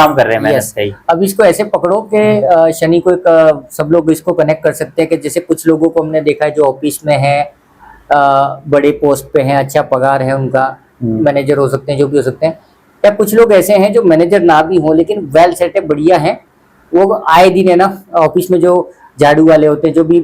काम कर रहे हैं मेहनत से ही। अब इसको ऐसे पकड़ो कि शनि को एक सब लोग इसको कनेक्ट कर सकते हैं कि जैसे कुछ लोगों को हमने देखा है जो ऑफिस में है, बड़े पोस्ट पे हैं, अच्छा पगार है उनका, मैनेजर हो सकते हैं, जो भी हो सकते हैं, या कुछ लोग ऐसे हैं जो मैनेजर ना भी हो लेकिन वेल सेट है, बढ़िया है, वो आए दिन है ना ऑफिस में जो झाड़ू वाले होते हैं, जो भी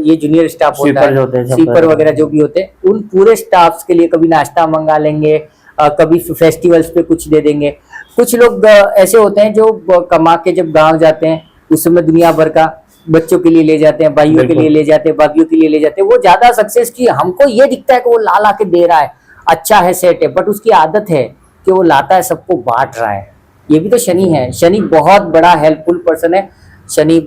ये जूनियर स्टाफ होता है, स्वीपर वगैरह जो भी होते हैं, उन पूरे स्टाफ्स के लिए कभी नाश्ता मंगा लेंगे, कभी फेस्टिवल्स पे कुछ दे देंगे। कुछ लोग ऐसे होते हैं जो कमा के जब गांव जाते हैं उस समय दुनिया भर का बच्चों के लिए ले जाते हैं, भाइयों के लिए ले जाते हैं, भाभियों के लिए ले जाते हैं। वो ज्यादा सक्सेस की हमको ये दिखता है कि वो ला ला के दे रहा है, अच्छा है, सेट है, बट उसकी आदत है कि वो लाता है, सबको बांट रहा है। ये भी तो शनि है। शनि बहुत बड़ा हेल्पफुल पर्सन है। शनि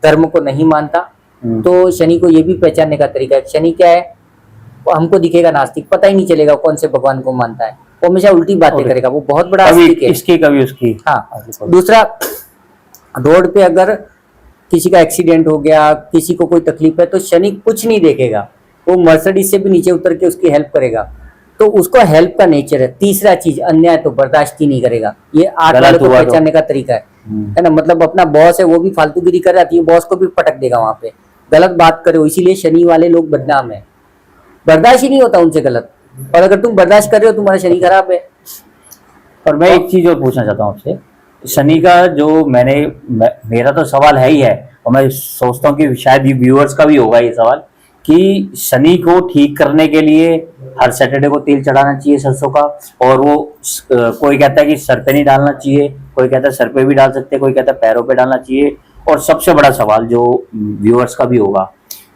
धर्म को नहीं मानता, तो शनि को ये भी पहचानने का तरीका है। शनि क्या है, हमको दिखेगा नास्तिक, पता ही नहीं चलेगा कौन से भगवान को मानता है, वो हमेशा उल्टी बातें करेगा, वो बहुत बड़ा आस्तिक है। इसकी कभी उसकी। हाँ, दूसरा, रोड पे अगर किसी का एक्सीडेंट हो गया, किसी को कोई तकलीफ है, तो शनि कुछ नहीं देखेगा, वो मर्सिडीज से भी नीचे उतर के उसकी हेल्प करेगा, तो उसको हेल्प का नेचर है। तीसरा चीज, अन्याय तो बर्दाश्त ही नहीं करेगा। ये 8 वाले को पहचानने का तरीका है ना। मतलब अपना बॉस है, वो भी फालतूगिरी कर रहा है, बॉस को भी पटक देगा वहां पे, गलत बात करे, इसीलिए शनि वाले लोग बदनाम है, बर्दाश्त ही नहीं होता उनसे गलत। और अगर तुम बर्दाश्त कर रहे हो, तुम्हारा शनि खराब है। और मैं एक चीज और पूछना चाहता हूँ आपसे, शनि का जो मेरा तो सवाल है ही है, और मैं सोचता हूँ कि शायद व्यूअर्स का भी होगा ये सवाल, कि शनि को ठीक करने के लिए हर सैटरडे को तेल चढ़ाना चाहिए सरसों का, और वो कोई कहता है कि सर पे नहीं डालना चाहिए, कोई कहता है सर पे भी डाल सकते हैं, कोई कहता है पैरों पे डालना चाहिए। और सबसे बड़ा सवाल जो व्यूअर्स का भी होगा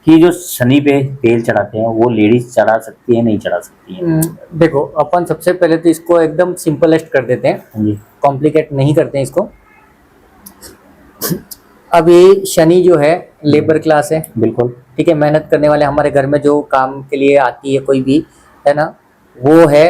कि जो शनि पे तेल चढ़ाते हैं वो लेडीज चढ़ा सकती है, नहीं चढ़ा सकती है? देखो, अपन सबसे पहले तो इसको एकदम सिंपलेस्ट कर देते हैं, कॉम्प्लिकेट नहीं करते हैं इसको। अभी शनि जो है लेबर क्लास है, बिल्कुल ठीक है, मेहनत करने वाले, हमारे घर में जो काम के लिए आती है कोई भी, है ना, वो है,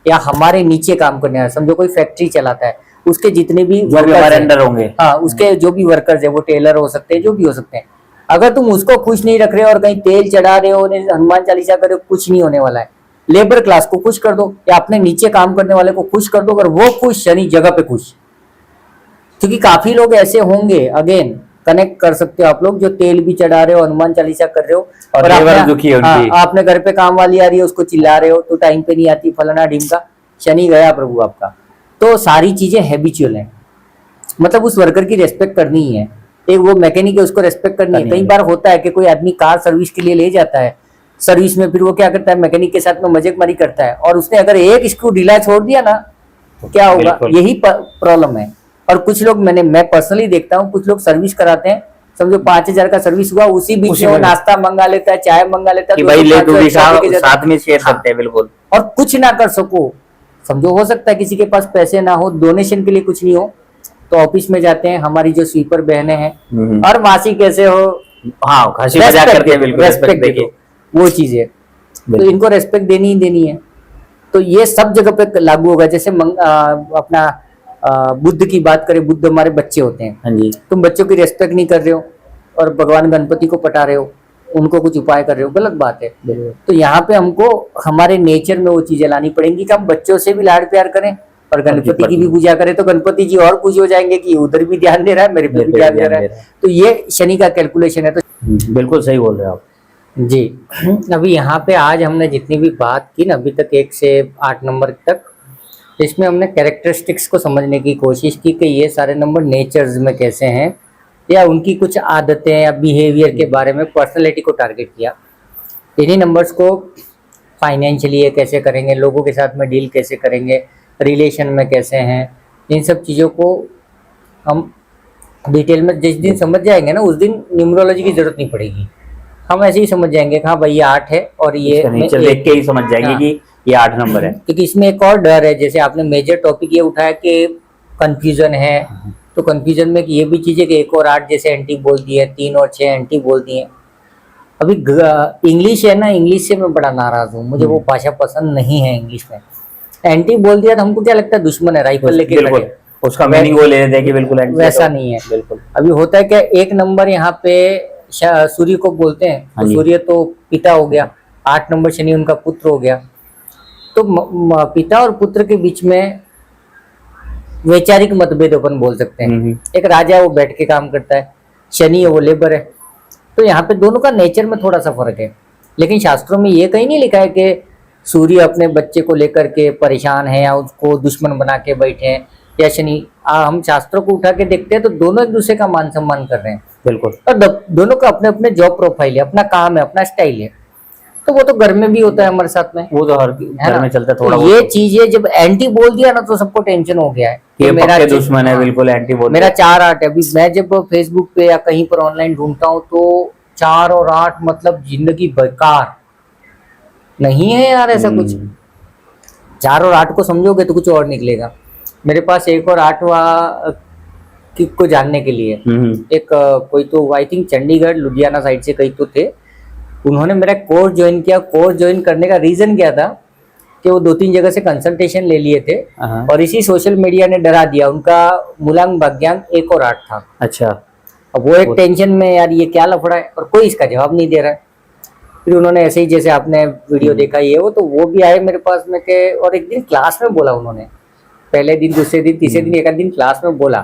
या हमारे नीचे काम करने वाला, समझो कोई फैक्ट्री चलाता है, उसके जितने भी जो भी हमारे अंडर होंगे, हाँ, उसके जो भी वर्कर्स है, वो टेलर हो सकते हैं, जो भी हो सकते हैं। अगर तुम उसको खुश नहीं रख रहे हो और कहीं तेल चढ़ा रहे हो, हनुमान चालीसा कर रहे हो, कुछ नहीं होने वाला है। लेबर क्लास को खुश कर दो, या अपने नीचे काम करने वाले को खुश कर दो, अगर वो खुश, शनि जगह पे खुश। क्योंकि काफी लोग ऐसे होंगे, अगेन कनेक्ट कर सकते हो आप लोग, जो तेल भी चढ़ा रहे हो, हनुमान चालीसा कर रहे हो, और आपने घर पे काम वाली आ रही है, उसको चिल्ला रहे हो, तो टाइम पे नहीं आती, फलाना ढीमका, शनि गया प्रभु आपका। तो सारी चीजें हैबिचुअल है, मतलब उस वर्कर की रेस्पेक्ट करनी ही है। एक वो मैकेनिक है, उसको रेस्पेक्ट करनी है। कई बार होता है कि कोई आदमी कार सर्विस के लिए ले जाता है, सर्विस में फिर वो क्या करता है, मैकेनिक के साथ में मजाकमारी करता है, और उसने अगर एक स्क्रू ढीला छोड़ दिया ना, तो क्या होगा, यही प्रॉब्लम है। और कुछ लोग, मैं पर्सनली देखता हूँ, कुछ लोग सर्विस कराते हैं, समझो 5000 का सर्विस हुआ, उसी बीच में वो नाश्ता मंगा लेता है, चाय मंगा लेता है, साथ में शेयर करते हैं, बिल्कुल। और कुछ ना कर सको, समझो हो सकता है किसी के पास पैसे ना हो, डोनेशन के लिए कुछ नहीं हो, तो ऑफिस में जाते हैं, हमारी जो स्वीपर बहनें हैं, और मासी कैसे हो, हाँ, हंसी मजाक करते हैं, बिल्कुल रेस्पेक्ट देखो, वो चीज है। तो इनको रेस्पेक्ट देनी ही देनी है। तो ये सब जगह पे लागू होगा। जैसे अपना बुद्ध की बात करें, बुद्ध हमारे बच्चे होते हैं, हाँ जी, तुम बच्चों की रेस्पेक्ट नहीं कर रहे हो और भगवान गणपति को पटा रहे हो, उनको कुछ उपाय कर रहे हो, गलत बात है। तो यहाँ पे हमको हमारे नेचर में वो चीजें लानी पड़ेंगी कि हम बच्चों से भी लाड प्यार करें और गणपति की भी पूजा करें, तो गणपति जी और खुश हो जाएंगे कि उधर भी ध्यान दे रहा है, मेरे पे भी ध्यान दे रहा है। तो ये शनि का कैलकुलेशन है। तो बिल्कुल सही बोल रहे हो आप जी। अभी यहाँ पे आज हमने जितनी भी बात की ना अभी तक 1 से 8 नंबर तक, इसमें हमने कैरेक्टरिस्टिक्स को समझने की कोशिश की कि ये सारे नंबर नेचर्स में कैसे हैं, या उनकी कुछ आदतें या बिहेवियर के बारे में, पर्सनैलिटी को टारगेट किया। इन्हीं नंबर्स को फाइनेंशियली कैसे करेंगे, लोगों के साथ में डील कैसे करेंगे, रिलेशन में कैसे हैं, इन सब चीज़ों को हम डिटेल में जिस दिन समझ जाएंगे ना, उस दिन न्यूमरोलॉजी की जरूरत नहीं पड़ेगी। हम ऐसे ही समझ जाएंगे कि हाँ भाई ये 8 है, और ये नेचर देख के ही समझ जाएंगे कि ये 8 नंबर है। क्योंकि इसमें एक और डर है, जैसे आपने मेजर टॉपिक ये उठाया कि कंफ्यूजन है, तो कंफ्यूजन में ये भी चीज़ है कि 1 और 8 जैसे एंटी बोल दिए, 3 और 6 एंटी बोल दिए। अभी इंग्लिश है ना, इंग्लिश से मैं बड़ा नाराज हूँ, मुझे वो भाषा पसंद नहीं है। इंग्लिश में एंटी बोल दिया तो हमको क्या लगता है दुश्मन है, राइफल लेके खड़े, उसका मीनिंग वो ले लेते हैं कि बिल्कुल वैसा नहीं है। बिल्कुल अभी होता है क्या, 1 नंबर यहाँ पे सूर्य को बोलते हैं, तो सूर्य तो पिता हो गया, 8 नंबर शनि उनका पुत्र हो गया। तो पिता और पुत्र के बीच में वैचारिक मतभेद अपन बोल सकते हैं। एक राजा है वो बैठ के काम करता है, शनि है वो लेबर है। तो यहाँ पे दोनों का नेचर में थोड़ा सा फर्क है। लेकिन शास्त्रों में ये कहीं नहीं लिखा है कि सूर्य अपने बच्चे को लेकर के परेशान है या उसको दुश्मन बना के बैठे हैं, या शनि। हम शास्त्रों को उठा के देखते हैं तो दोनों एक दूसरे का मान सम्मान कर रहे हैं। बिल्कुल। और दोनों का अपने अपने जॉब प्रोफाइल है, अपना काम है, अपना स्टाइल है। तो वो तो घर में भी होता है हमारे साथ में, वो तो हर घर में चलता है थोड़ा। तो ये चीजें जब एंटी बोल दिया ना तो सबको टेंशन हो गया है ये मेरा पक्के दुश्मन है, बिल्कुल एंटी बोल। मेरा 4 8 है। अभी मैं जब फेसबुक पे या कहीं पर ऑनलाइन ढूंढता हूँ तो 4 और 8 मतलब जिंदगी बेकार नहीं है यार, ऐसा कुछ। 4 और 8 को समझोगे तो कुछ और निकलेगा। मेरे पास 1 और 8वां को जानने के लिए एक कोई तो I think Chandigarh Ludhiana side से कहीं तो थे, उन्होंने मेरा कोर्स ज्वाइन किया। कोर्स ज्वाइन करने का रीजन क्या था कि वो 2-3 जगह से कंसल्टेशन ले लिए थे और इसी सोशल मीडिया ने डरा दिया। उनका मूलांक भाग्यांक 1 और 8 था। अच्छा। अब वो एक टेंशन में, यार ये क्या लफड़ा है, और कोई इसका जवाब नहीं दे रहा है। फिर उन्होंने ऐसे ही, जैसे आपने वीडियो देखा ये वो, तो वो भी आए मेरे पास में के, और एक दिन क्लास में बोला उन्होंने, पहले दिन, दूसरे दिन, तीसरे दिन, एक आध दिन क्लास में बोला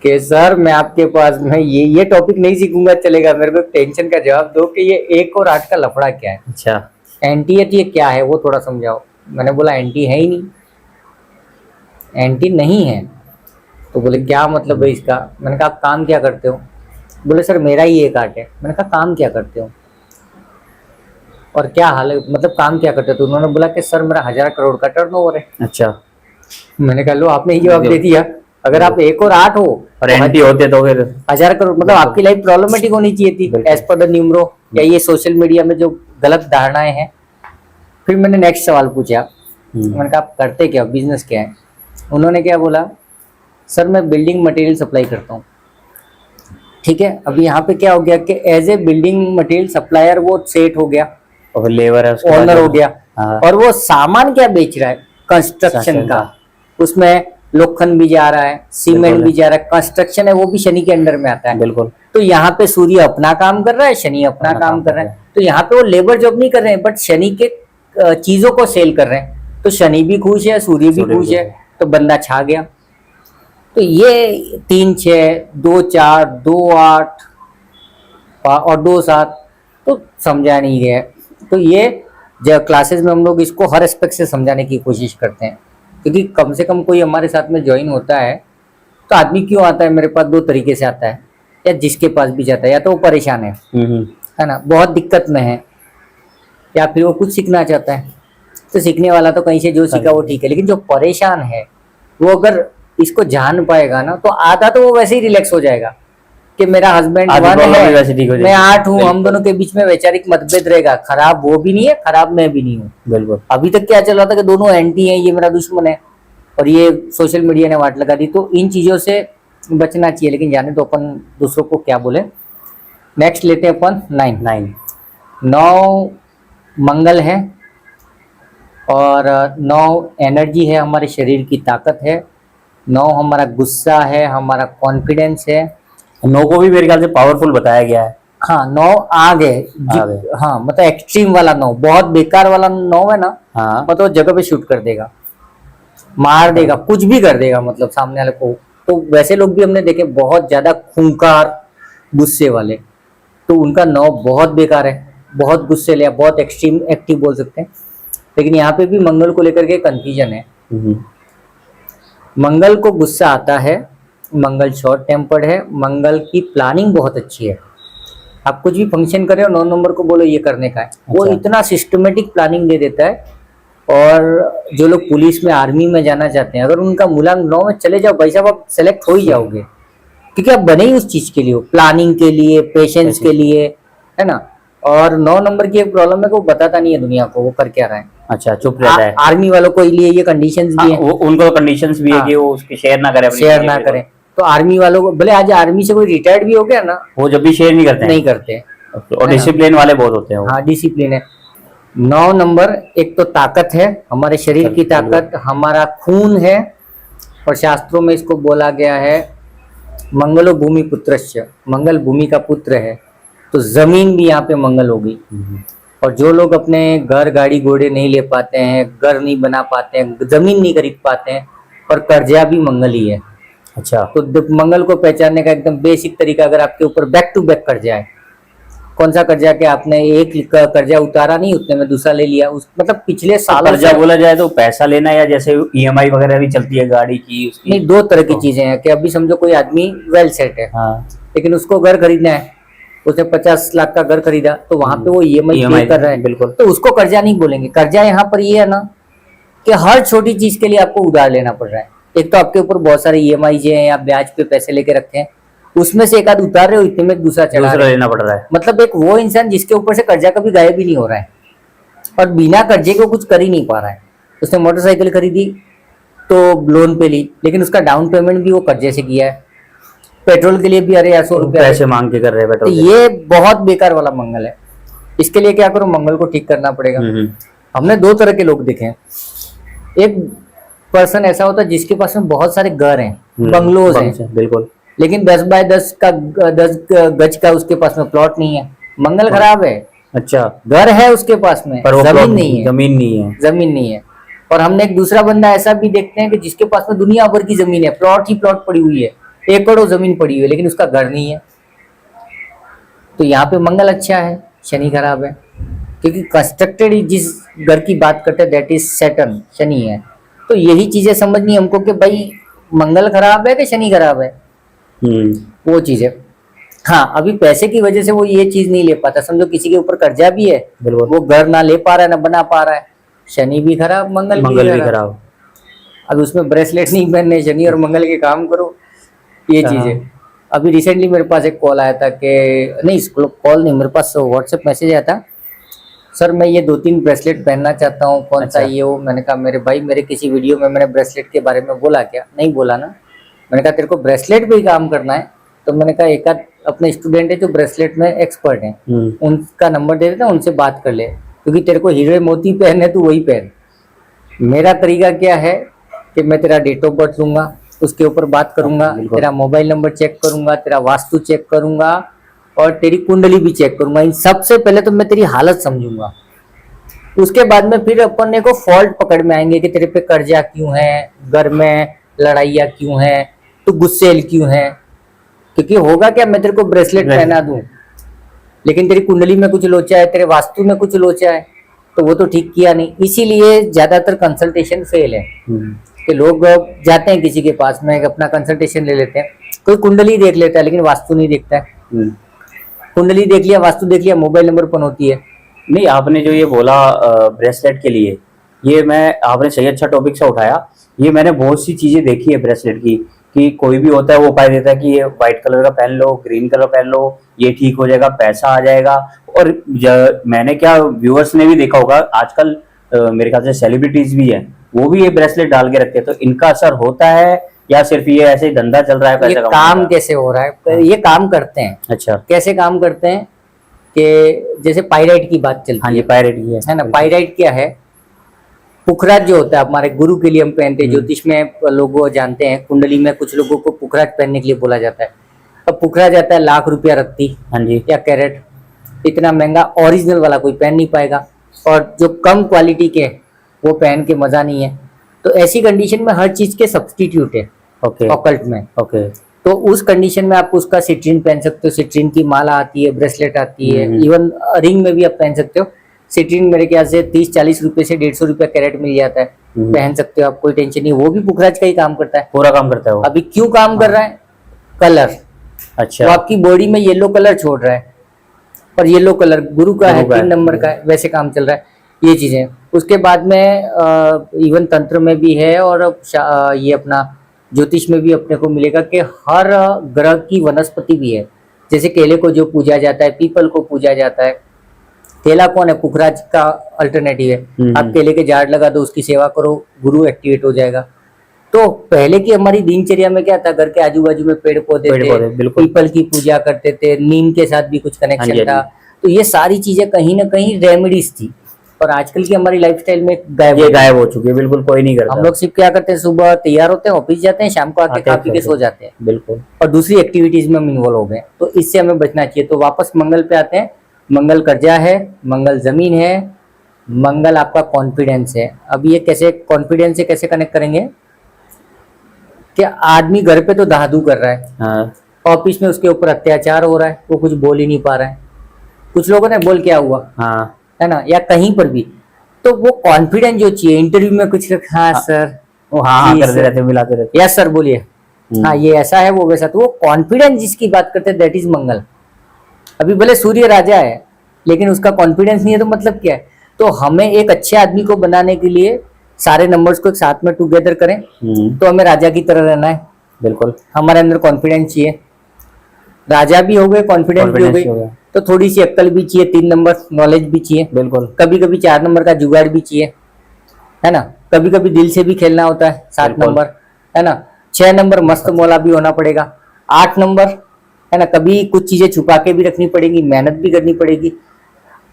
कि सर मैं आपके पास में ये टॉपिक नहीं सीखूंगा चलेगा, मेरे को टेंशन का जवाब दो कि ये 1 और 8 का लफड़ा क्या है। अच्छा। एंटी है तो ये क्या है वो थोड़ा समझाओ। मैंने बोला एंटी है ही नहीं, एंटी नहीं है। तो बोले क्या मतलब है इसका। मैंने कहा आप काम क्या करते हो। बोले सर मेरा ही 1 8 है। मैंने कहा काम क्या करते हो और क्या हाल है, मतलब काम क्या करते हो। तो उन्होंने बोला कि सर मेरा 1000 करोड़ का टर्नओवर है। अच्छा। मैंने कहा लो आपने ही जवाब दे दिया। अगर आप 1 और 8 हो और एंटी होते तो फिर 1000 करोड़, मतलब आपकी लाइफ प्रॉब्लमेटिक होनी चाहिए थी एज पर द न्यूमरो, या ये सोशल मीडिया में जो गलत धारणाएं हैं। फिर मैंने नेक्स्ट सवाल पूछा, मैंने कहा आप करते क्या, बिजनेस क्या है। उन्होंने क्या बोला, सर मैं बिल्डिंग मटेरियल सप्लाई करता हूँ। ठीक है, अभी यहाँ पे क्या हो गया कि as a building material supplier वो सेट हो गया और लेबर है, ओनर हो गया। और वो सामान क्या बेच रहा है, कंस्ट्रक्शन का। उसमें लोखंड भी जा रहा है, सीमेंट भी जा रहा है, कंस्ट्रक्शन है वो भी शनि के अंडर में आता है। बिल्कुल। तो यहाँ पे सूर्य अपना काम कर रहा है, शनि अपना काम कर रहा है। तो यहाँ पे वो लेबर जॉब नहीं कर रहे हैं, बट शनि के चीजों को सेल कर रहे हैं। तो शनि भी खुश है, सूर्य भी खुश है, तो बंदा छा गया। तो ये 3 6 2 4 2 8 और 2 7 तो समझा नहीं गया। तो ये जब क्लासेस में हम लोग इसको हर एस्पेक्ट से समझाने की कोशिश करते हैं, क्योंकि कम से कम कोई हमारे साथ में ज्वाइन होता है तो आदमी क्यों आता है मेरे पास, 2 तरीके से आता है, या जिसके पास भी जाता है, या तो वो परेशान है ना, बहुत दिक्कत में है, या फिर वो कुछ सीखना चाहता है। तो सीखने वाला तो कहीं से जो सीखा वो ठीक है, लेकिन जो परेशान है वो अगर इसको जान पाएगा ना तो आधा तो वो वैसे ही रिलैक्स हो जाएगा कि मेरा हस्बैंड 1 है, मैं 8 हूँ, हम दोनों के बीच में वैचारिक मतभेद रहेगा। खराब वो भी नहीं है, खराब मैं भी नहीं हूँ। बिल्कुल। अभी तक क्या चल रहा था कि दोनों एंटी हैं, ये मेरा दुश्मन है, और ये सोशल मीडिया ने वाट लगा दी। तो इन चीजों से बचना चाहिए, लेकिन जाने तो अपन दूसरों को क्या बोले। नेक्स्ट लेते हैं अपन 9 मंगल है, और 9 एनर्जी है, हमारे शरीर की ताकत है। 9 हमारा गुस्सा है, हमारा कॉन्फिडेंस है। 9 को भी मेरे ख्याल से पावरफुल बताया गया है। हाँ 9 आग है। हाँ मतलब एक्सट्रीम वाला 9, बहुत बेकार वाला 9 है ना। हाँ। मतलब जगह पे शूट कर देगा, मार देगा, कुछ भी कर देगा, मतलब सामने वाले को। तो वैसे लोग भी हमने देखे बहुत ज्यादा खूंखार गुस्से वाले, तो उनका 9 बहुत बेकार है, बहुत गुस्से ले, बहुत एक्सट्रीम एक्टिव बोल सकते हैं। लेकिन यहाँ पे भी मंगल को लेकर के कंफ्यूजन है। मंगल को गुस्सा आता है, मंगल शॉर्ट टेम्पर्ड है, मंगल की प्लानिंग बहुत अच्छी है। आप कुछ भी फंक्शन करें और 9 नंबर को बोलो ये करने का है, वो इतना सिस्टमेटिक प्लानिंग दे देता है। और जो लोग पुलिस में, आर्मी में जाना चाहते हैं, अगर उनका मूलांक 9 में चले जाओ भाई साहब, आप सेलेक्ट हो ही जाओगे, क्योंकि आप बने ही उस चीज के लिए, प्लानिंग के लिए, पेशेंस के लिए, है ना। और 9 नंबर की एक प्रॉब्लम है कि वो बताता नहीं है दुनिया को वो कर क्या रहा है। अच्छा, चुप रहता है। आर्मी वालों को लिए ये कंडीशंस भी है, उनको कंडीशंस भी है कि वो उसकी शेयर ना करें, शेयर ना करें। तो आर्मी वालों को, भले आज आर्मी से कोई रिटायर्ड भी हो गया ना, वो जब भी शेयर नहीं करते। और डिसिप्लिन वाले बहुत होते हैं। हाँ डिसिप्लिन है। 9 नंबर एक तो ताकत है, हमारे शरीर की ताकत, हमारा खून है। और शास्त्रों में इसको बोला गया है मंगलो भूमि पुत्रस्य, मंगल भूमि का पुत्र है। तो जमीन भी यहाँ पे मंगल होगी। और जो लोग अपने घर, गाड़ी, घोड़े नहीं ले पाते हैं, घर नहीं बना पाते हैं, जमीन नहीं खरीद पाते हैं, और कर्जा भी मंगल ही है। अच्छा। तो मंगल को पहचानने का एकदम बेसिक तरीका, अगर आपके ऊपर बैक टू बैक कर्जा है, कौन सा कर्जा कि आपने एक कर्जा उतारा नहीं, उतने में दूसरा ले लिया, उस मतलब पिछले सालों कर्जा से। बोला जाए तो पैसा लेना, या जैसे ईएमआई वगैरह भी चलती है गाड़ी की उसकी? नहीं, दो तरह की चीजें हैं कि अभी समझो कोई आदमी वेल सेट है, हाँ। लेकिन उसको घर खरीदना है, उसने 50 लाख का घर खरीदा, तो वहां पे वो ईएमआई पे कर रहा है, बिल्कुल। तो उसको कर्जा नहीं बोलेंगे। कर्जा यहाँ पर ये है ना कि हर छोटी चीज के लिए आपको उधार लेना पड़ रहा है। एक तो आपके ऊपर बहुत सारे ईएमआई हैं, या ब्याज पे पैसे लेके रखे हैं, उसमें से एक आध उतार रहे हो, इतने में दूसरा चढ़ा दूसरा रहे हो। लेना पड़ रहा है। मतलब एक वो इंसान जिसके ऊपर से कर्जा कभी गायब ही नहीं हो रहा है, और बिना कर्जे को कुछ कर ही नहीं पा रहा है। उसने मोटरसाइकिल खरीदी तो लोन पे ली, लेकिन उसका डाउन पेमेंट भी वो कर्जे से किया है। पेट्रोल के लिए भी अरे यार 100 रुपया पैसे मांग के कर रहे हैं तो पेट्रोल के। ये बहुत बेकार वाला मंगल है। इसके लिए क्या करो, मंगल को ठीक करना पड़ेगा। हमने दो तरह के लोग देखे हैं। एक पर्सन ऐसा होता है जिसके पास में बहुत सारे घर हैं, बंगलोज हैं, बिल्कुल, लेकिन 10 बाय 10 का 10 गज का उसके पास में प्लॉट नहीं है। मंगल खराब है। अच्छा। घर है उसके पास में, पर वो जमीन प्लॉट नहीं है, जमीन नहीं है। जमीन नहीं है। और हमने एक दूसरा बंदा ऐसा भी देखते हैं कि जिसके पास में दुनिया भर की जमीन है, प्लॉट ही प्लॉट पड़ी हुई है, एकड़ों जमीन पड़ी हुई है, लेकिन उसका घर नहीं है। तो यहाँ पे मंगल अच्छा है, शनि खराब है, क्योंकि कंस्ट्रक्टेड जिस घर की बात करते हैं दैट इज सैटर्न, शनि है। तो यही चीजें समझनी हमको कि भाई मंगल खराब है कि शनि खराब है, वो चीज है। हाँ, अभी पैसे की वजह से वो ये चीज नहीं ले पाता। समझो किसी के ऊपर कर्जा भी है, वो घर ना ले पा रहा है, ना बना पा रहा है, शनि भी खराब, मंगल भी खराब। अब उसमें ब्रेसलेट नहीं पहनने, शनि और मंगल के काम करो, ये चीज है। अभी रिसेंटली मेरे पास एक कॉल आया था कि नहीं, कॉल नहीं, मेरे पास व्हाट्सएप मैसेज आया था, सर मैं ये 2-3 ब्रेसलेट पहनना चाहता हूँ, कौन सा ये हो। मैंने कहा मेरे भाई, मेरे किसी वीडियो में मैंने ब्रेसलेट के बारे में बोला क्या? नहीं बोला ना। मैंने कहा तेरे को ब्रेसलेट पे ही काम करना है, तो मैंने कहा एक आध अपने स्टूडेंट है जो ब्रेसलेट में एक्सपर्ट हैं, उनका नंबर दे देता, उनसे बात कर ले, क्योंकि तेरे को हीरे मोती पहनने तो वही पहन। मेरा तरीका क्या है कि मैं तेरा डेट ऑफ बर्थ लूंगा, उसके ऊपर बात करूंगा, तेरा मोबाइल नंबर चेक करूंगा, तेरा वास्तु चेक करूंगा, और तेरी कुंडली भी चेक करूंगा। इन सबसे पहले तो मैं तेरी हालत समझूंगा, उसके बाद में फिर अपन को फॉल्ट पकड़ में आएंगे कि तेरे पे कर्जा क्यों है, घर में लड़ाइयाँ क्यों है, तू गुस्सेल क्यों है। क्योंकि होगा क्या, मैं तेरे को ब्रेसलेट पहना दूं, लेकिन तेरी कुंडली में कुछ लोचा है, तेरे वास्तु में कुछ लोचा है, तो वो तो ठीक किया नहीं। इसीलिए ज्यादातर कंसल्टेशन फेल है कि लोग जाते हैं किसी के पास में, अपना कंसल्टेशन ले लेते हैं, कोई कुंडली देख लेता है लेकिन वास्तु नहीं देखता है। कुंडली देख लिया, वास्तु देख लिया, मोबाइल नंबर पन होती है। नहीं, आपने जो ये बोला ब्रेसलेट के लिए, ये आपने सही अच्छा टॉपिक से उठाया। ये मैंने बहुत सी चीजें देखी है ब्रेसलेट की, कि कोई भी होता है वो उपाय देता है कि ये व्हाइट कलर का पहन लो, ग्रीन कलर पहन लो, ये ठीक हो जाएगा, पैसा आ जाएगा। और मैंने क्या, व्यूअर्स ने भी देखा होगा, आजकल मेरे ख्याल से सेलिब्रिटीज भी हैं, वो भी ये ब्रेसलेट डाल के रखते हैं। तो इनका असर होता है या सिर्फ ये ऐसे ही धंधा चल रहा है? ये काम कैसे हो रहा है, ये काम करते हैं। अच्छा, कैसे काम करते हैं कि जैसे पायराइट की बात चलती है। हाँ, ये पायराइट की है ना। पायराइट क्या है? पुखराज जो होता है हमारे गुरु के लिए हम पहनते हैं, ज्योतिष में लोग जानते हैं, कुंडली में कुछ लोगों को पुखराज पहनने के लिए बोला जाता है। अब पुखराज आता है लाख रुपया रत्ती, हाँ जी, या कैरेट, इतना महंगा ओरिजिनल वाला कोई पहन नहीं पाएगा, और जो कम क्वालिटी के वो पहन के मजा नहीं है। तो ऐसी कंडीशन में हर चीज के सब्सटीट्यूट है ऑकल्ट में। तो उस कंडीशन में आप उसका सिट्रीन पहन सकते हो, सिट्रीन की माला आती है, ब्रेसलेट आती है, इवन रिंग में भी आप पहन सकते हो। सिट्रीन मेरे ख्याल से 30-40 रुपए से 150 रुपया कैरेट मिल जाता है, पहन सकते हो आप, कोई टेंशन नहीं। वो भी पुखराज का ही काम करता है, पूरा काम करता है वो। अभी क्यों काम कर रहा है? कलर। अच्छा, वो आपकी बॉडी में येलो कलर छोड़ रहा है, और येलो कलर गुरु का है, 3 नंबर का है, वैसे काम चल रहा है। ये चीजें उसके बाद में इवन तंत्र में भी है, और ये अपना ज्योतिष में भी अपने को मिलेगा कि हर ग्रह की वनस्पति भी है। जैसे केले को जो पूजा जाता है, पीपल को पूजा जाता है। केला कौन है? पुखराज का अल्टरनेटिव है। आप केले के झाड़ लगा दो, उसकी सेवा करो, गुरु एक्टिवेट हो जाएगा। तो पहले की हमारी दिनचर्या में क्या था, घर के आजू बाजू में पेड़ पौधे थे, पीपल की पूजा करते थे, नीम के साथ भी कुछ कनेक्शन था। तो ये सारी चीजें कहीं ना कहीं रेमेडीज थी, और आजकल की हमारी लाइफस्टाइल में गायब हो चुकी है, बिल्कुल कोई नहीं करता। हम लोग सिर्फ क्या करते हैं, सुबह तैयार होते हैं, ऑफिस जाते हैं, शाम को आके खा पी के सो जाते हैं, बिल्कुल, और दूसरी एक्टिविटीज में हम इन्वॉल्व हो गए। तो इससे हमें बचना चाहिए। तो वापस मंगल पे आते हैं। मंगल कर्जा है, मंगल जमीन है, मंगल आपका कॉन्फिडेंस है। अब ये कैसे कॉन्फिडेंस से कैसे कनेक्ट करेंगे? कि आदमी घर पे तो दादू कर रहा है, हाँ ऑफिस में उसके ऊपर अत्याचार हो रहा है, वो कुछ बोल ही नहीं पा रहा है। कुछ लोगों ने बोल क्या हुआ, हाँ है ना, या कहीं पर भी, तो वो कॉन्फिडेंस जो चाहिए इंटरव्यू में कुछ हाँ सर, वो हाँ हाँ जी करते सर, रहते, मिलाते रहते। यस सर बोलिए, हाँ ये ऐसा है वो वैसा, तो वो कॉन्फिडेंस जिसकी बात करते हैं दैट इज मंगल। अभी भले सूर्य राजा है लेकिन उसका कॉन्फिडेंस नहीं है तो मतलब क्या है। तो हमें एक अच्छे आदमी को बनाने के लिए सारे नंबर्स को एक साथ में टुगेदर करें, तो हमें राजा की तरह रहना है। बिल्कुल। हमारे अंदर कॉन्फिडेंस चाहिए, राजा भी हो गए, कॉन्फिडेंस भी हो Confidence गई, भी हो गया। तो थोड़ी सी अक्ल भी चाहिए, 3 नंबर नॉलेज भी चाहिए, बिल्कुल। कभी कभी 4 नंबर का जुगाड़ भी चाहिए, है ना, कभी कभी दिल से भी खेलना होता है, 7 बिल्कुल। नंबर, है ना, 6 नंबर मस्त मौला भी होना पड़ेगा, 8 नंबर, है ना, कभी कुछ चीजें छुपा के भी रखनी पड़ेगी, मेहनत भी करनी पड़ेगी।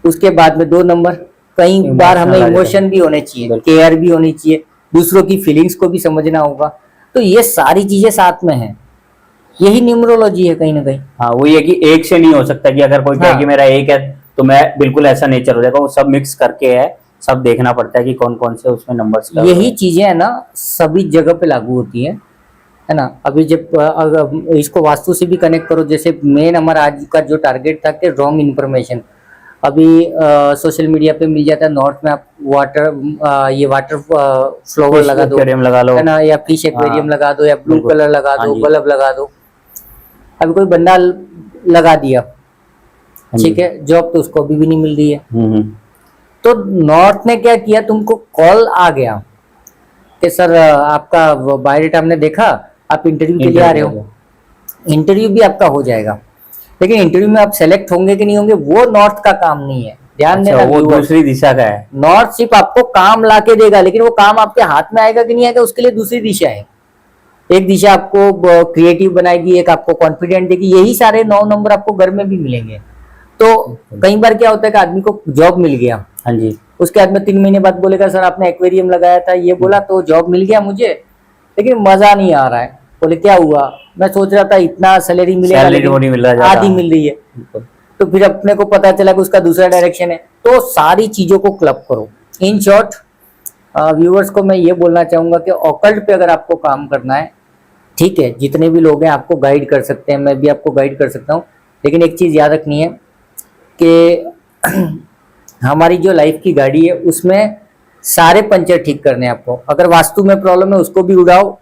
उसके बाद में 2 नंबर, कई बार हमें Emotional आ जाता इमोशन भी होने चाहिए, बिल्कुल। केयर भी होनी चाहिए, दूसरों की फीलिंग्स को भी समझना होगा। तो ये सारी चीजें साथ में हैं, यही न्यूमरोलॉजी है कहीं ना कहीं। हाँ वही है कि एक से नहीं हो सकता कि अगर कोई कहे हाँ। कि मेरा एक है तो मैं बिल्कुल ऐसा नेचर हो जाएगा, वो सब मिक्स करके है, सब देखना पड़ता है कि कौन कौन से उसमें नंबर्स का यही चीजें है ना सभी जगह पे लागू होती है ना। अभी जब अगर इसको वास्तु से भी कनेक्ट करो, जैसे मेन हमारा आज का जो टारगेट था कि रॉन्ग इन्फॉर्मेशन, अभी सोशल मीडिया पे मिल जाता है, नॉर्थ में आप ये वाटर फ्लोवर लगा दो, एक्वेरियम लगा लो, है ना, या फिश एक्वेरियम हाँ, लगा दो, या ब्लू बिल्कुल। कलर लगा हाँ दो, जी। बल्ब लगा दो। अभी कोई बंदा लगा दिया, हाँ ठीक जी। है, जॉब तो उसको अभी भी नहीं मिल रही है। हम्म। तो नॉर्थ ने क्या किया, तुमको कॉल आ गया कि सर आपका बायोडेटा हमने देखा, आप इंटरव्यू के लिए आ रहे हो, इंटरव्यू भी आपका हो जाएगा, लेकिन इंटरव्यू में आप सेलेक्ट होंगे कि नहीं होंगे वो नॉर्थ का काम नहीं है। ध्यान अच्छा, देना वो viewers। दूसरी दिशा का है। नॉर्थ सिर्फ आपको काम ला के देगा, लेकिन वो काम आपके हाथ में आएगा कि नहीं आएगा उसके लिए दूसरी दिशा है। एक दिशा आपको क्रिएटिव बनाएगी, एक आपको कॉन्फिडेंट देगी, यही सारे 9 नंबर आपको घर में भी मिलेंगे। तो कई बार क्या होता है कि आदमी को जॉब मिल गया, हाँ जी। उसके बाद में 3 महीने बाद बोलेगा सर आपने एक्वेरियम लगाया था, ये बोला तो जॉब मिल गया मुझे, लेकिन मजा नहीं आ रहा है। बोले क्या हुआ, मैं सोच रहा था इतना सैलरी मिलेगा सैलरी वो नहीं मिल रहा लेकिन ज्यादा। आधी मिल रही है। तो फिर अपने को पता चला कि उसका दूसरा डायरेक्शन है। तो सारी चीजों को क्लब करो। इन शॉर्ट व्यूअर्स को मैं ये बोलना चाहूंगा कि ऑकल्ट पे अगर आपको काम करना है, ठीक है, जितने भी लोग हैं आपको गाइड कर सकते हैं, मैं भी आपको गाइड कर सकता हूँ, लेकिन एक चीज याद रखनी है कि हमारी जो लाइफ की गाड़ी है उसमें सारे पंचर ठीक करने हैं आपको। अगर वास्तु में प्रॉब्लम है उसको भी उड़ाओ,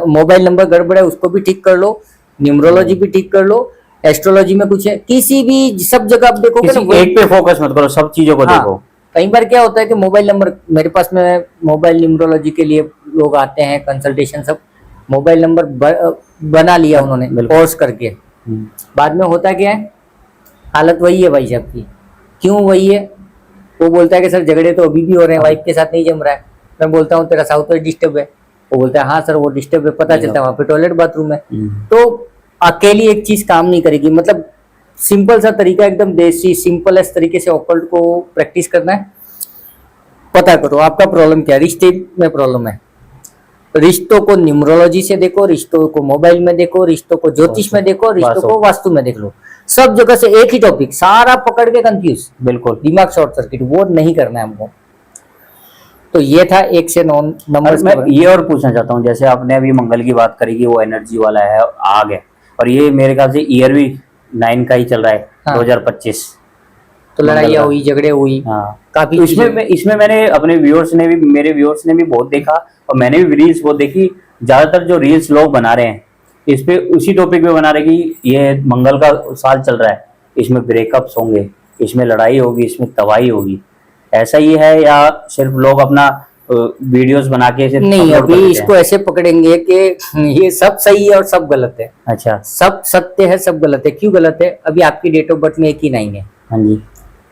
मोबाइल नंबर गड़बड़ है उसको भी ठीक कर लो, न्यूमरोलॉजी भी ठीक कर लो, एस्ट्रोलॉजी में कुछ है, किसी भी सब जगह आप देखोगे किसी ना एक पे फोकस मत करो, सब चीजों को हाँ, देखो। कई बार क्या होता है कि मोबाइल नंबर मेरे पास में, मोबाइल न्यूमरोलॉजी के लिए लोग आते हैं कंसल्टेशन, सब मोबाइल नंबर बना लिया उन्होंने बिल्कुल। कोर्स करके, बाद में होता क्या है, हालत वही है भाई साहब की। क्यों वही है, वो बोलता है कि सर झगड़े तो अभी भी हो रहे हैं, वाइफ के साथ नहीं जम रहा है। मैं बोलता हूँ तेरा साउथ वेस्ट डिस्टर्ब है, वो बोलता है हाँ सर वो डिस्टर्ब है, पता चलता है वहाँ पे टॉयलेट बाथरूम है। तो अकेली एक चीज काम नहीं करेगी। मतलब सिंपल सा तरीका, एकदम देसी सिंपलेस्ट तरीके से ऑकल्ट को प्रैक्टिस करना है। पता करो आपका प्रॉब्लम क्या है, रिश्ते में प्रॉब्लम है, रिश्तों को न्यूमरोलॉजी से देखो, रिश्तों को मोबाइल में देखो, रिश्तों को ज्योतिष में देखो, रिश्तों को वास्तु में देख लो, सब जगह से एक ही टॉपिक, सारा पकड़ के कंफ्यूज, बिल्कुल दिमाग शॉर्ट सर्किट, वो नहीं करना है हमको। तो ये था 1 से 9 नंबर। मैं ये और पूछना चाहता हूँ, जैसे आपने अभी मंगल की बात करी कि वो एनर्जी वाला है, आग है, और ये मेरे ख्याल से ईयर भी 9 का ही चल रहा है, हाँ। 2025। तो लड़ाइयाँ हुई, झगड़े हुई, हाँ काफी तो चीजें- इसमें मैंने अपने व्यूअर्स ने भी, मेरे व्यूअर्स ने भी बहुत देखा, और मैंने भी रील्स बहुत देखी। ज्यादातर जो रील्स लोग बना रहे हैं इस पे उसी टॉपिक पे बना रहे कि ये मंगल का साल चल रहा है, इसमें ब्रेकअप्स होंगे, इसमें लड़ाई होगी, इसमें तबाही होगी। ऐसा ही है या सिर्फ लोग अपना वीडियोस बना के सिर्फ नहीं, upload कर अभी देते इसको हैं? ऐसे पकड़ेंगे कि ये सब सही है और सब गलत है, अच्छा। सब सत्य है सब गलत है। क्यों गलत है, अभी आपकी डेट ऑफ बर्थ में 1 ही 9 है, हाँ जी।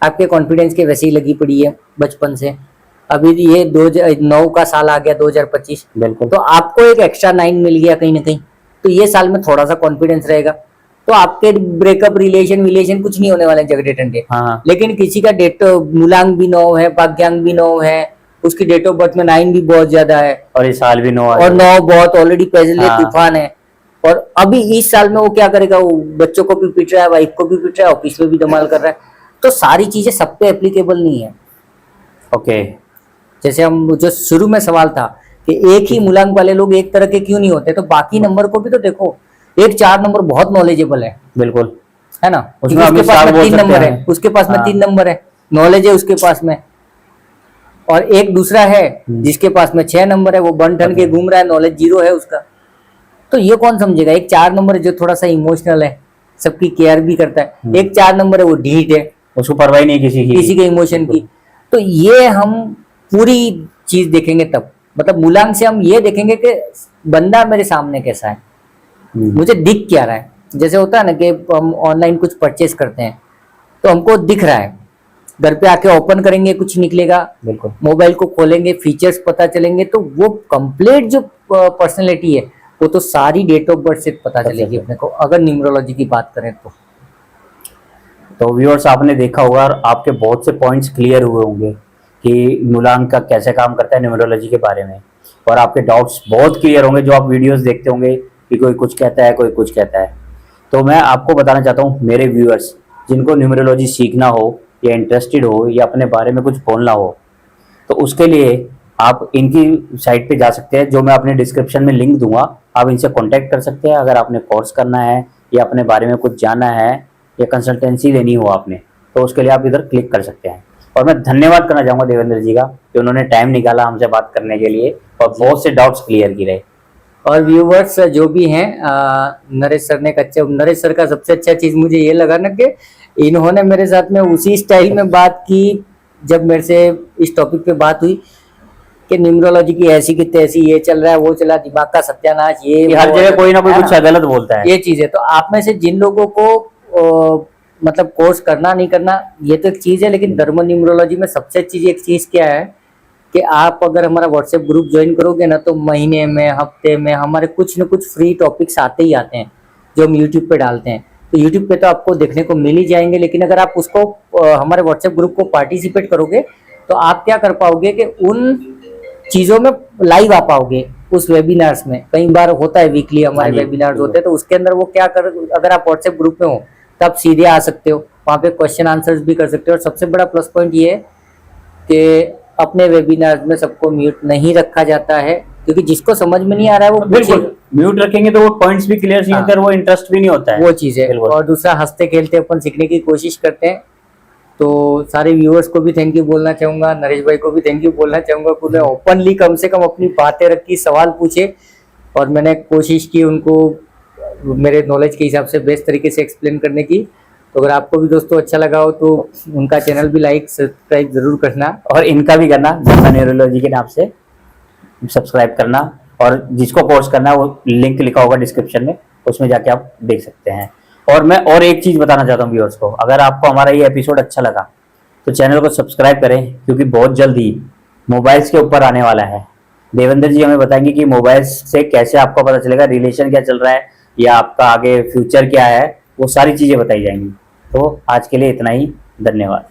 आपके कॉन्फिडेंस के वैसे ही लगी पड़ी है बचपन से। अभी ये 2009 का साल आ गया 2025, बिल्कुल। तो आपको एक एक्स्ट्रा 9 मिल गया कहीं ना कहीं, तो ये साल में थोड़ा सा कॉन्फिडेंस रहेगा। तो आपके ब्रेकअप रिलेशन कुछ नहीं होने वाले झगड़े टंडे। हाँ लेकिन किसी का डेट मूलांक भी 9 है, भाग्यांक भी 9 है, उसकी डेट ऑफ बर्थ में 9 भी बहुत ज्यादा है, और इस साल भी 9 और 9 बहुत ऑलरेडी पहले हाँ। तूफान है। और अभी इस साल में वो क्या करेगा, वो बच्चों को भी पीट रहा है, वाइफ को भी पीट रहा है, ऑफिस में भी धमाल कर रहा है। तो सारी चीजें सब पे एप्लीकेबल नहीं है। ओके। जैसे हम जो शुरू में सवाल था कि एक ही मूलांक वाले लोग एक तरह के क्यों नहीं होते, तो बाकी नंबर को भी तो देखो। एक 4 नंबर बहुत नॉलेजेबल बिल्कुल है ना, उसमें उसके अमित पास शाह में बोल 3 सकते नंबर है, हैं। उसके पास में हाँ। 3 नंबर है, नॉलेज है उसके पास में। और एक दूसरा है जिसके पास में 6 नंबर है, वो बन ठन के घूम रहा है, नॉलेज 0 है उसका। तो ये कौन समझेगा? एक 4 नंबर है जो थोड़ा सा इमोशनल है, सबकी केयर भी करता है, एक 4 नंबर है वो ढीठ है, उसको परवाह ही नहीं किसी के इमोशन की। तो ये हम पूरी चीज देखेंगे तब, मतलब मूलांक से हम ये देखेंगे कि बंदा मेरे सामने कैसा है, मुझे दिख क्या रहा है। जैसे होता है ना कि हम ऑनलाइन कुछ परचेस करते हैं तो हमको दिख रहा है, घर पे आके ओपन करेंगे कुछ निकलेगा, बिल्कुल मोबाइल को खोलेंगे फीचर्स पता चलेंगे, तो वो कंप्लीट जो पर्सनैलिटी है वो तो सारी डेट ऑफ बर्थ से पता चलेगी अपने को, अगर न्यूमरोलॉजी की बात करें तो व्यूअर्स आपने देखा होगा और आपके बहुत से पॉइंट्स क्लियर हुए होंगे कि मूलांक का कैसे काम करता है न्यूमरोलॉजी के बारे में, और आपके डाउट्स बहुत क्लियर होंगे जो आप वीडियोस देखते होंगे कि कोई कुछ कहता है कोई कुछ कहता है। तो मैं आपको बताना चाहता हूँ मेरे व्यूअर्स जिनको न्यूमरोलॉजी सीखना हो या इंटरेस्टेड हो या अपने बारे में कुछ बोलना हो, तो उसके लिए आप इनकी साइट पे जा सकते हैं, जो मैं अपने डिस्क्रिप्शन में लिंक दूंगा। आप इनसे कांटेक्ट कर सकते हैं अगर आपने कोर्स करना है या अपने बारे में कुछ जानना है या कंसल्टेंसी लेनी हो आपने, तो उसके लिए आप इधर क्लिक कर सकते हैं। और मैं धन्यवाद करना चाहूँगा देवेंद्र जी का कि उन्होंने टाइम निकाला हमसे बात करने के लिए और बहुत से डाउट्स क्लियर किए। और व्यूवर्स जो भी हैं, नरेश सर ने नरेश सर का सबसे अच्छा चीज मुझे ये लगा ना कि इन्होंने मेरे साथ में उसी स्टाइल में बात की जब मेरे से इस टॉपिक पे बात हुई कि न्यूमरोलॉजी की ऐसी की तैसी, ये चल रहा है वो चला, दिमाग का सत्यानाश, ये हर जगह कोई ना कोई है कुछ गलत बोलता है। ये चीज है। तो आप में से जिन लोगों को मतलब कोर्स करना नहीं करना ये तो एक चीज है, लेकिन धर्म न्यूमरोलॉजी में सबसे अच्छी एक चीज क्या है कि आप अगर हमारा व्हाट्सएप ग्रुप ज्वाइन करोगे ना, तो महीने में हफ्ते में हमारे कुछ न कुछ फ्री टॉपिक्स आते ही आते हैं जो हम यूट्यूब पे डालते हैं। तो यूट्यूब पे तो आपको देखने को मिल ही जाएंगे, लेकिन अगर आप उसको हमारे व्हाट्सएप ग्रुप को पार्टिसिपेट करोगे तो आप क्या कर पाओगे कि उन चीजों में लाइव आ पाओगे। उस वेबिनार्स में कई बार होता है, वीकली हमारे वेबिनार्स होते हैं, तो उसके अंदर वो क्या कर, अगर आप व्हाट्सएप ग्रुप में हो तब सीधे आ सकते हो, वहाँ पे क्वेश्चन आंसर्स भी कर सकते हो। और सबसे बड़ा प्लस पॉइंट ये है कि अपने वेबिनार में सबको म्यूट नहीं रखा जाता है, क्योंकि जिसको समझ में नहीं आ रहा है वो बिल्कुल म्यूट रखेंगे तो वो पॉइंट्स भी क्लियर नहीं होते, वो इंटरेस्ट भी नहीं होता है, वो चीज है। और दूसरा हंसते खेलते अपन सीखने की कोशिश करते हैं। तो सारे व्यूअर्स को भी थैंक यू बोलना चाहूंगा, नरेश भाई को भी थैंक यू बोलना चाहूंगा, उन्हें ओपनली कम से कम अपनी बातें रखी, सवाल पूछे और मैंने कोशिश की उनको मेरे नॉलेज के हिसाब से बेस्ट तरीके से एक्सप्लेन करने की। तो अगर आपको भी दोस्तों अच्छा लगा हो तो उनका चैनल भी लाइक सब्सक्राइब जरूर करना, और इनका भी करना, धर्म न्यूरोलॉजी के नाम से सब्सक्राइब करना। और जिसको कोर्स करना है वो लिंक लिखा होगा डिस्क्रिप्शन में, उसमें जाके आप देख सकते हैं। और मैं और एक चीज बताना चाहता हूँ व्यूअर्स को, अगर आपको हमारा ये एपिसोड अच्छा लगा तो चैनल को सब्सक्राइब करें, क्योंकि बहुत जल्द ही मोबाइल्स के ऊपर आने वाला है। देवेंद्र जी हमें बताएंगे कि मोबाइल्स से कैसे आपको पता चलेगा रिलेशन क्या चल रहा है या आपका आगे फ्यूचर क्या है, वो सारी चीजें बताई जाएंगी। तो आज के लिए इतना ही, धन्यवाद।